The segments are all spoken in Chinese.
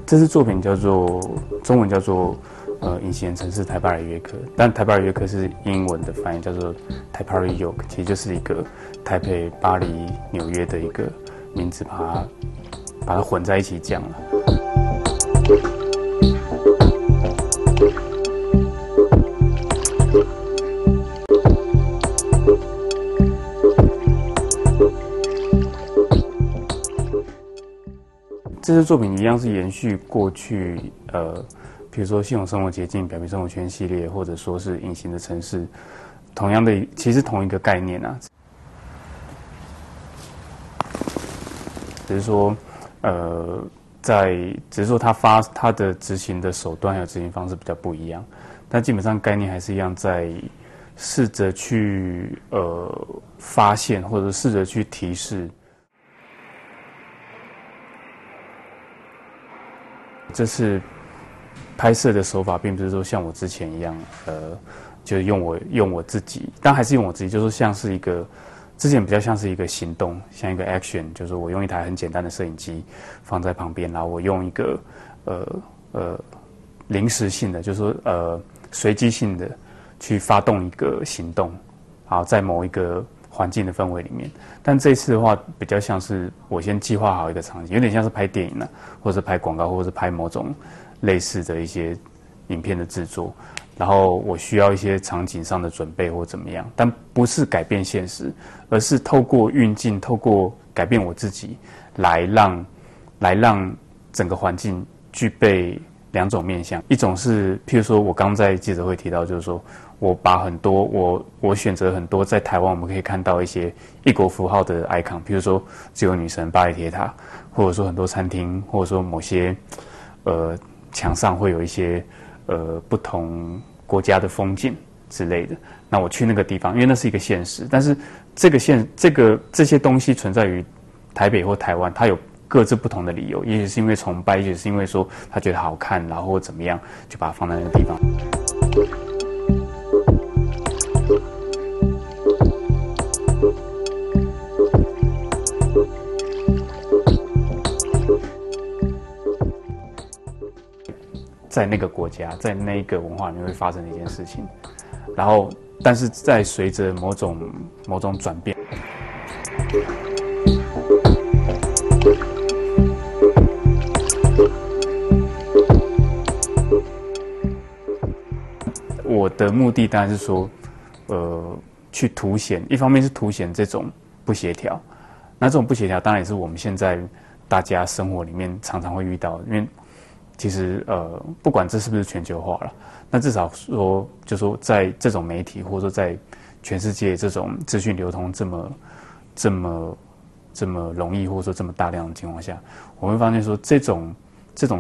这支作品中文叫做隐形人城市台巴尔约克，但台巴尔约克是英文的翻译叫做 Taipei York， 其实就是一个台北、巴黎、纽约的一个名字，把它混在一起讲了。这支作品一样是延续过去比如说系统生活捷径、表皮生活圈系列，或者说是隐形的城市，同样的其实同一个概念啊，只是说只是说它的执行的手段还有执行方式比较不一样，但基本上概念还是一样，在试着去发现或者试着去提示。这次拍摄的手法并不是说像我之前一样，就是用我自己，但还是用我自己，就是说像是一个之前比较像是一个行动，像一个 action， 就是我用一台很简单的摄影机放在旁边，然后我用一个临时性的，就是说随机性的去发动一个行动，好，在某一个环境的氛围里面。但这次的话，比较像是我先计划好一个场景，有点像是拍电影啊，或者是拍广告，或者是拍某种类似的一些影片的制作。然后我需要一些场景上的准备或怎么样，但不是改变现实，而是透过运镜，透过改变我自己，来让整个环境具备两种面向。一种是，譬如说我刚在记者会提到，就是说我把很多我选择很多在台湾我们可以看到一些异国符号的 icon， 譬如说自由女神、巴黎铁塔，或者说很多餐厅，或者说某些墙上会有一些不同国家的风景之类的。那我去那个地方，因为那是一个现实，但是这些东西存在于台北或台湾，它有各自不同的理由，也许是因为崇拜，也许是因为说他觉得好看，然后或怎么样，就把它放在那个地方。在那个国家，在那个文化里面会发生的一件事情，然后，但是在随着某种转变，我的目的当然是说，去凸显，一方面是凸显这种不协调，那这种不协调当然也是我们现在大家生活里面常常会遇到的，因为其实不管这是不是全球化了，那至少说，就说在这种媒体或者说在全世界这种资讯流通这么容易或者说这么大量的情况下，我们会发现说这种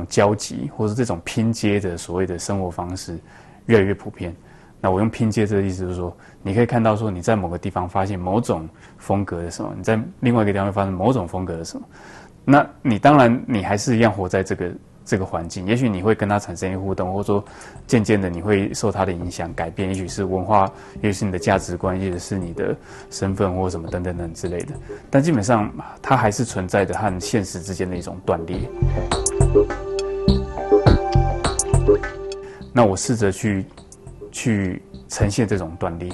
交集或者这种拼接的所谓的生活方式越来越普遍。那我用拼接这个意思就是说，你可以看到说你在某个地方发现某种风格的什么，你在另外一个地方会发现某种风格的什么，那你当然你还是一样活在这个环境，也许你会跟他产生一些互动，或者说渐渐的你会受他的影响改变，也许是文化，也许是你的价值观，也许是你的身份或什么等等等之类的。但基本上它还是存在着和现实之间的一种断裂。那我试着去呈现这种断裂。